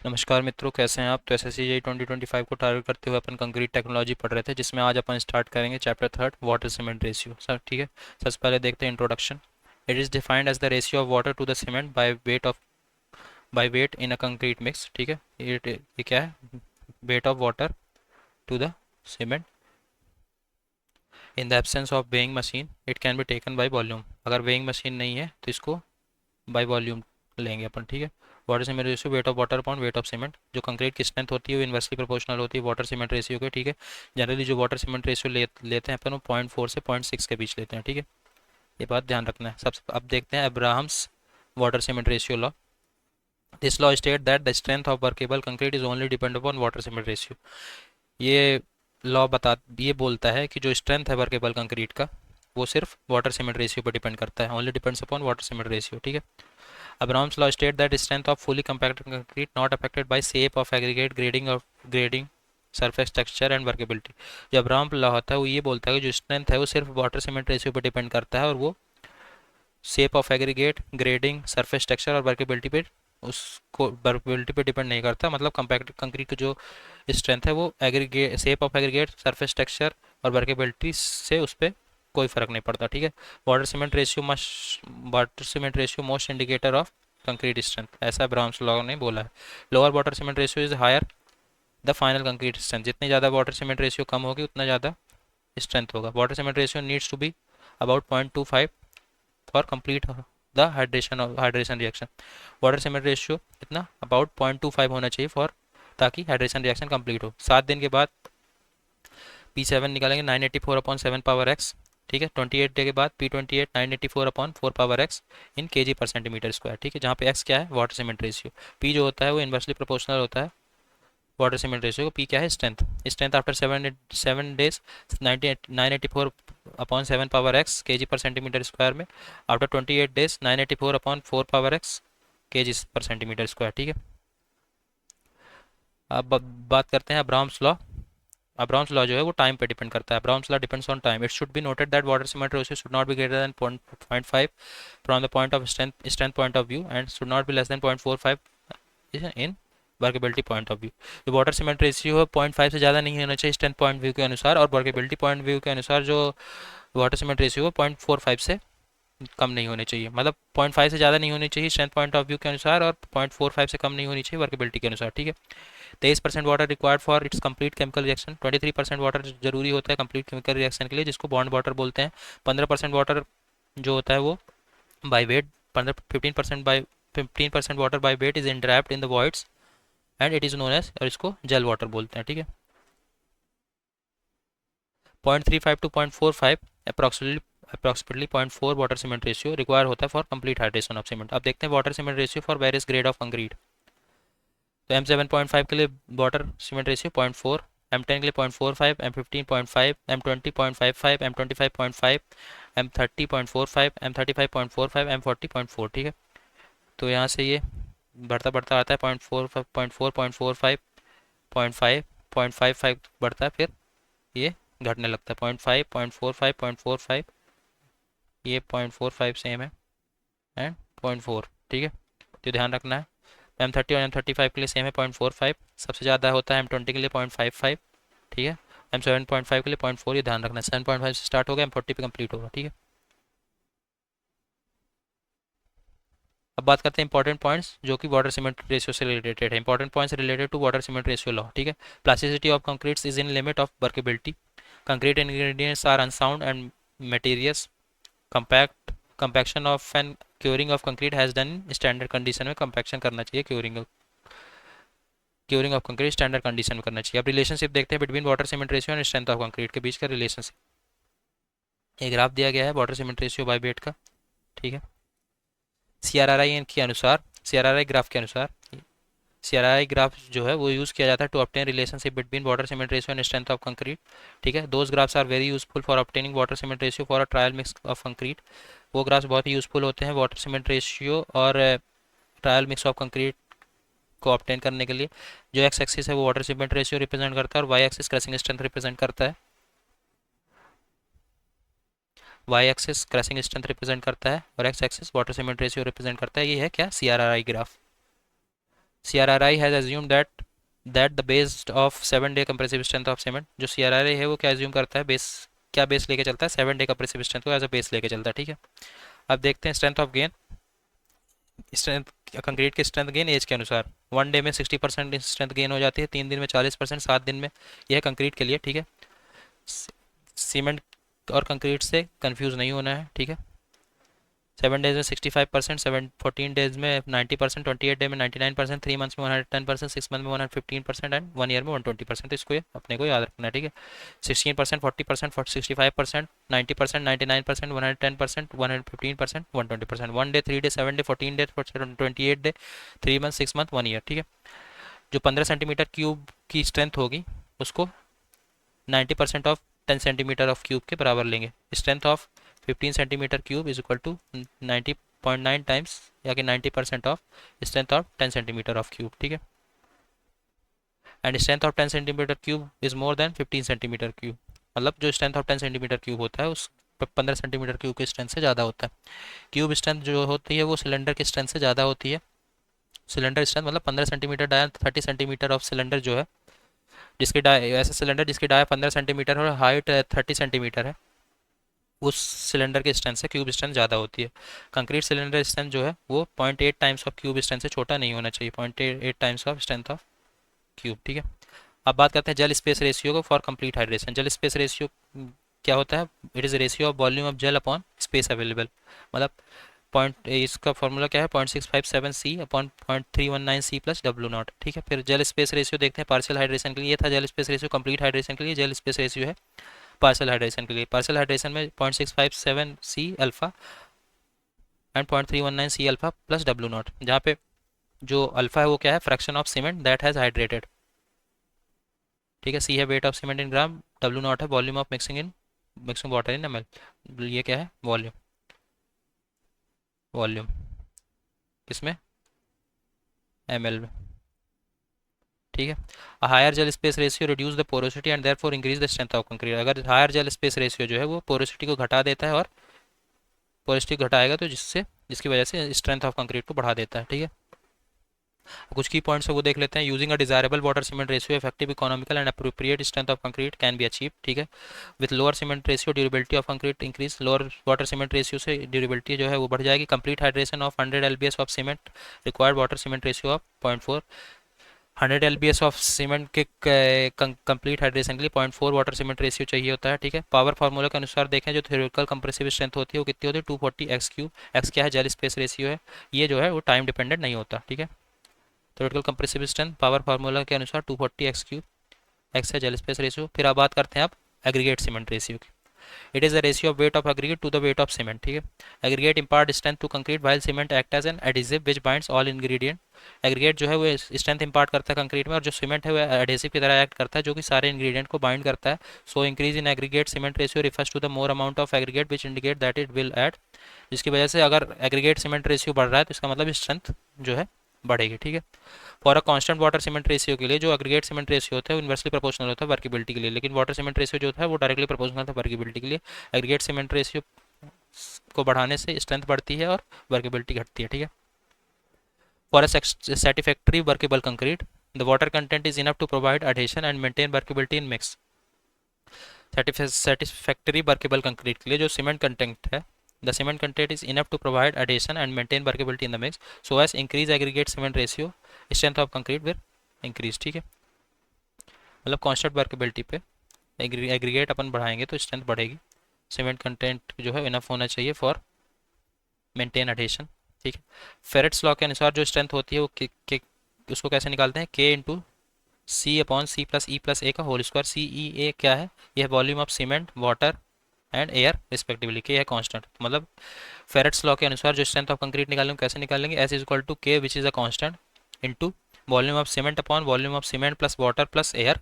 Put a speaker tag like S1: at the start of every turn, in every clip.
S1: नमस्कार मित्रों, कैसे हैं आप। तो एसएससी जेईई 2025 को टारगेट करते हुए अपन कंक्रीट टेक्नोलॉजी पढ़ रहे थे, जिसमें आज अपन स्टार्ट करेंगे chapter third, water cement ratio. Sir ठीक है। सबसे पहले देखते हैं introduction. It is defined as the ratio of water to the cement by weight in a concrete mix. ठीक है। ये क्या है? Weight of water to the cement in the absence of weighing machine it can be taken by volume. अगर weighing machine नहीं है तो इसको बाय वॉल्यूम लेंगे अपन। ठीक है। Water cement ratio, wait of water upon weight of cement. जो concrete की स्ट्रेंथ होती है वो इन्वर्सली प्रोपोर्शनल होती है वाटर सीमेंट रेशियो के। ठीक है। जनरली जो वाटर सीमेंट रेशियो लेते हैं अपन वो 0.4 से 0.6 के बीच लेते हैं। ठीक है। ये बात ध्यान रखना है। सबसे अब देखते हैं Abrams water cement ratio law. This law state that the strength of workable concrete is only depend upon water cement ratio. ये ये बोलता है कि जो स्ट्रेंथ है वर्केबल कंक्रीट का वो सिर्फ वाटर सीमेंट रेशियो पर डिपेंड करता है। Only depends upon water cement ratio. ठीक है। Abraham's law states that strength of fully compacted concrete not affected by shape of aggregate, grading, surface texture and workability. जो Abraham law होता है वो ये बोलता है कि जो स्ट्रेंथ है वो सिर्फ वाटर सीमेंट रेशियो पर डिपेंड करता है, और वो shape of aggregate, grading, surface texture और वर्केबिलिटी पे डिपेंड नहीं करता। मतलब कम्पैक्ट कंक्रीट की जो स्ट्रेंथ है वो aggregate, shape of aggregate, surface texture और वर्केबिलिटी से उस पर कोई फर्क नहीं पड़ता। ठीक है। Water cement ratio most indicator of concrete strength, ऐसा ब्राउन्स लॉ ने बोला है। Lower water cement ratio is higher the final concrete strength. जितनी ज़्यादा वाटर सीमेंट रेशियो कम होगी उतना ज़्यादा स्ट्रेंथ होगा। Water cement ratio needs to be about 0.25 for complete the hydration reaction. Water cement ratio कितना? अबाउट 0.25 होना चाहिए फॉर, ताकि हाइड्रेशन रिएक्शन कंप्लीट हो। 7 दिन के बाद P7 निकालेंगे 984 अपॉन 7 पावर एक्स। ठीक है। 28 डे के बाद P28 984 अपॉन 4 पावर एक्स इन केजी पर सेंटीमीटर स्क्वायर। ठीक है। जहाँ पे एक्स क्या है? Water cement ratio. P जो होता है वो इन्वर्सली प्रोपोर्शनल होता है वाटर सीमेंट रेशियो को। P क्या है? Strength. Strength after 7 days 984 upon 7 power x KG पर सेंटीमीटर स्क्वायर में। After 28 days 984 upon 4 power x KG पर सेंटीमीटर स्क्वायर। ठीक है। अब बात करते हैं अब्राहम्स लॉ। अब्राहम्स लॉ जो है वो टाइम पे डिपेंड करता है। Abrams law depends on time. It should be noted that water cement ratio should not be greater than 0.5 from the point of strength point of view and should not be less than 0.45 in workability point of view. जो water cement ratio है 0.5 से ज़्यादा नहीं होना चाहिए strength point view के अनुसार, और वर्केबिलिटी पॉइंट व्यू के अनुसार जो वाटर सीमेंट रेशियो है 0.45 से कम नहीं होनी चाहिए। मतलब 0.5 से ज़्यादा नहीं होनी चाहिए स्ट्रेंथ पॉइंट ऑफ व्यू के अनुसार, और 0.45 से कम नहीं होनी चाहिए वर्केबिलिटी के अनुसार। ठीक है। 23% water required for its complete chemical reaction. 23% water जरूरी होता है कंप्लीट केमिकल रिएक्शन के लिए, जिसको बॉन्ड वाटर बोलते हैं। 15% वाटर जो होता है वो by weight. 15% water by weight is entrapped in the voids and it is known as, और इसको जेल वाटर बोलते हैं। ठीक है। 0.35 to 0.45 approximately 0.4 water cement ratio require होता है for complete hydration of cement. अब देखते हैं water cement ratio for various grade of concrete. तो M7.5 के लिए वाटर सीमेंट रेशियो 0.4, M10 के लिए 0.45, M15.5, M20.55, M25.5, M30.45, M35.45, M40.4। ठीक है। तो यहाँ से ये बढ़ता बढ़ता आता है 0.4, 0.4, 0.45, 0.5, 0.55 बढ़ता है, फिर ये घटने लगता है 0.5, 0.45, 0.45, ये 0.45 सेम है एंड 0.4। ठीक है। तो ध्यान रखना है। M30 और M35 के लिए सेम है 0.45। सबसे ज़्यादा होता है M20 के लिए 0.55। ठीक है। M7.5 के लिए 0.4, ये ध्यान रखना है। 7.5 से स्टार्ट होगा, M40 पे कंप्लीट होगा। ठीक है। अब बात करते हैं इंपॉर्टेंट पॉइंट्स जो कि वाटर सीमेंट रेशियो से रिलेटेड है। Important points related to water cement ratio law. ठीक है। Plasticity of concretes is in limit of workability. Concrete ingredients are unsound and materials compact compaction of and curing of concrete has done standard condition में compaction करना चाहिए। Curing of concrete standard condition में करना चाहिए। अब relationship देखते हैं between water cement ratio and strength of concrete के बीच का रिलेशनशिप। एक ग्राफ दिया गया है water cement ratio by weight का। ठीक है। CRRI के अनुसार, CRRI ग्राफ के अनुसार, CRRI ग्राफ जो है वो यूज़ किया जाता है to obtain relationship between water cement ratio and strength of concrete. ठीक है। Those graphs are very useful for obtaining water cement ratio for a trial mix of concrete. वो ग्राफ्स बहुत ही यूजफुल होते हैं वाटर सीमेंट रेशियो और trial mix of concrete को obtain करने के लिए। जो एक्स एक्सिस है वो वाटर सीमेंट रेशियो रिप्रेजेंट करता है और Y axis crushing strength represent करता है। Y axis crushing strength represent करता है और X axis water cement ratio represent करता है। ये है क्या? CRRI graph. CRRI has assume that the based of 7 day compressive strength of cement, जो CRRI है वो क्या अज्यूम करता है, बेस क्या बेस लेके चलता है, 7 डे कंप्रेसिव स्ट्रेंथ को एज अ बेस लेके चलता है, ठीक है। अब देखते हैं strength of gain, strength concrete की स्ट्रेंथ गेन एज के अनुसार। 1 डे में 60% स्ट्रेंथ गेन हो जाती है, 3 दिन में 40%, 7 दिन में। यह है कंक्रीट के लिए, ठीक है। सीमेंट और कंक्रीट से कंफ्यूज नहीं होना है, ठीक है। 7 डेज में 65%, 14 डेज में 90%, 28 डे में 99%, 3 मंथ्स में 110%, 6 मंथ में 115% एंड 1 ईयर में 120%। तो इसको ये अपने को याद रखना है, ठीक है। 16%, 40%, 65%, 90%, 99%, 110%, 115%, 120%। 1 day, 3 day, 7 day, 14 day, 28 day, 3 month, 6 month, 1 year, ठीक है। जो 15 सेंटीमीटर क्यूब की स्ट्रेंथ होगी उसको 90% ऑफ 10 सेंटीमीटर ऑफ क्यूब के बराबर लेंगे। Strength of 15 centimetre cube is equal to 90.9 times या कि 90% of strength of 10 centimetre of cube, ठीक है। And strength of 10 centimetre cube is more than 15 centimetre cube, मतलब जो स्ट्रेंथ ऑफ 10 सेंटीमीटर क्यूब होता है उस 15 सेंटीमीटर क्यूब की स्ट्रेंथ से ज़्यादा होता है। क्यूब स्ट्रेंथ जो होती है वो सिलेंडर की स्ट्रेंथ से ज़्यादा होती है। सिलेंडर स्ट्रेंथ मतलब 15 centimetre dia 30 centimetre of cylinder जो है, जिसकी डाय ऐसा सिलेंडर जिसकी डाया 15 सेंटीमीटर और हाइट 30 सेंटीमीटर है, उस सिलेंडर की स्ट्रेंथ से क्यूब स्ट्रेंथ ज़्यादा होती है। कंक्रीट सिलेंडर स्ट्रेंथ जो है वो 0.8 टाइम्स ऑफ क्यूब स्ट्रेंथ से छोटा नहीं होना चाहिए, 0.8 times of strength of cube, ठीक है। अब बात करते हैं जल स्पेस रेशियो को for complete hydration. Gel space ratio क्या होता है? It is ratio of volume of gel upon space available, मतलब पॉइंट, इसका फॉर्मूला क्या है, 0.657 C upon 0.319 C plus W0, ठीक है। फिर जल स्पेस रेशियो देखते हैं पार्शियल हाइड्रेशन के लिए। ये था जल स्पेस रेशियो, कंप्लीट हाइड्रेशन के लिए जल स्पेस रेशियो है पार्शियल हाइड्रेशन के लिए। पार्शियल हाइड्रेशन में 0.657 C alpha and 0.319 C alpha plus W0, जहाँ पे जो अल्फा है वो क्या है, fraction of cement that has hydrated, ठीक है। C है weight of cement in gram, W0 है volume of mixing water in ml। ये क्या है, वॉल्यूम, वॉल्यूम किसमें, ml में, ठीक है। Higher gel space ratio reduce the porosity and therefore increase the strength of concrete. अगर हायर जेल स्पेस रेशियो जो है वो पोरोसिटी को घटा देता है, और पोरोसिटी घटाएगा तो जिसकी वजह से स्ट्रेंथ ऑफ कंक्रीट को बढ़ा देता है, ठीक है। कुछ की पॉइंट्स है वो देख लेते हैं। Using a desirable water cement ratio effective economical and appropriate strength of concrete can be achieve, ठीक है। With lower cement ratio durability of concrete increase. Lower water cement ratio से ड्यूरेबिलिटी जो है वो बढ़ जाएगी। Complete hydration of 100 lbs of cement required water cement ratio of 0.4। 100 lbs of cement के complete hydration के लिए 0.4 वाटर सीमेंट रेशियो चाहिए होता है, ठीक है। पावर फार्मूला के अनुसार देखें जो थ्योरेटिकल कंप्रेसिव स्ट्रेंथ होती है वो कितनी होती है, 240 x3। एक्स क्या है, जेल स्पेस रेशियो है, ये जो है वो टाइम डिपेंडेंट नहीं होता, ठीक है। Theoretical compressive strength power formula के अनुसार 240 x3, एक्स है जेल स्पेस रेशियो। फिर आप बात करते हैं आप एग्रीगेट सीमेंट रेशियो की। It is the ratio of weight of aggregate to the weight of cement, ठीक है। Aggregate impart strength to concrete while cement act as an adhesive which binds all ingredient. Aggregate जो है वो strength इंपार्ट करता है concrete में, और जो सीमेंट है वो एडिसिव की तरह एक्ट करता है जो कि सारे इंग्रेडिएंट को बाइंड करता है। So increase in aggregate cement ratio refers to the more amount of aggregate which indicate that it will add, जिसकी वजह से अगर एग्रीगेट सीमेंट रेशियो बढ़ रहा है तो इसका मतलब स्ट्रेंथ जो है बढ़ेगी, ठीक है। For a constant water cement ratio के लिए जो एग्रीगेट सीमेंट रेशियो होता है वो इन्वर्सली प्रोपोर्शनल होता है वर्केबिलिटी के लिए, लेकिन वाटर सीमेंट रेशियो जो होता है वो डायरेक्टली प्रोपोर्शनल है वर्केबिलिटी के लिए। एग्रीगेट सीमेंट रेशियो को बढ़ाने से स्ट्रेंथ बढ़ती है और वर्केबिलिटी घटती है, ठीक है। For a satisfactory workable concrete the water content is enough to provide adhesion and maintain workability in mix. Satisfactory workable concrete के लिए जो सीमेंट कंटेंट है, the cement content is enough to provide adhesion and maintain workability in the mix, so as increase aggregate cement ratio strength of concrete will increase, ठीक है। मतलब constant workability पे aggregate अपन बढ़ाएंगे तो स्ट्रेंथ बढ़ेगी। Cement content जो है enough होना चाहिए फॉर मेंटेन एडहेशन, ठीक है। फेरेट्स लॉ के अनुसार जो स्ट्रेंथ होती है वो उसको कैसे निकालते हैं, K into C upon C plus E plus A का whole square. C E A क्या है, यह volume of cement water and air respectively, K है कांस्टेंट। मतलब फेरेट्स लॉ के अनुसार जो स्ट्रेंथ ऑफ कंक्रीट निकालेंगे कैसे निकालेंगे, S is equal to K which is a constant into volume of cement upon volume of cement plus water plus air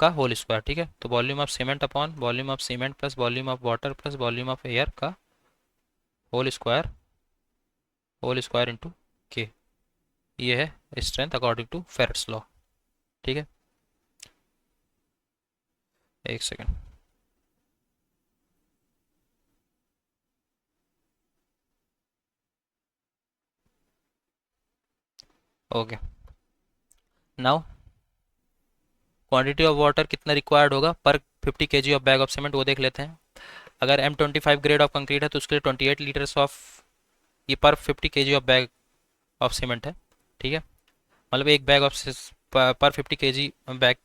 S1: का whole square, ठीक है। तो volume of cement upon volume of cement plus volume of water plus volume of air का whole square into K, ये है strength according to Feret's law, ठीक है। एक second, okay. Now quantity of water कितना रिक्वायर्ड होगा पर 50 kg of bag of cement, वो देख लेते हैं। अगर M25 ग्रेड ऑफ कंक्रीट है तो उसके लिए 28 लीटर्स ऑफ, ये पर 50 kg of bag of cement है, ठीक है। मतलब एक बैग ऑफ पर 50 kg बैग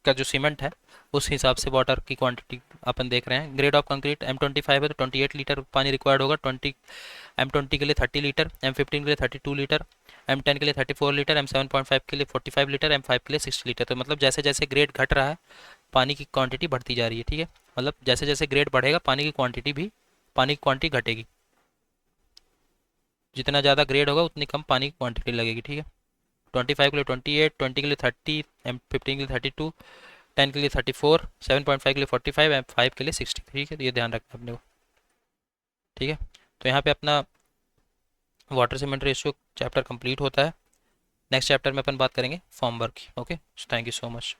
S1: का जो सीमेंट है उस हिसाब से वाटर की क्वांटिटी अपन देख रहे हैं। ग्रेड ऑफ कंक्रीट M25 है तो 28 लीटर पानी रिक्वायर्ड होगा। M20 के लिए 30 लीटर, M15 के लिए 32 लीटर, M10 के लिए 34 लीटर, M7.5 के लिए 45 लीटर, M5 के लिए 60 लीटर। तो मतलब जैसे जैसे ग्रेड घट रहा है पानी की क्वांटिटी बढ़ती जा रही है, ठीक है। मतलब जैसे जैसे ग्रेड बढ़ेगा पानी की क्वांटिटी घटेगी। जितना ज़्यादा ग्रेड होगा उतनी कम पानी की क्वांटिटी लगेगी, ठीक है। 25 के लिए 28, 20 के लिए 30, M15 के लिए 32, 10 के लिए 34, 7.5 के लिए 45, M5 के लिए 60, ठीक है। तो ये ध्यान रखना अपने को, ठीक है। तो यहाँ पे अपना water cement ratio chapter complete होता है। नेक्स्ट चैप्टर में अपन बात करेंगे फॉर्म वर्क की। Okay, thank you so much.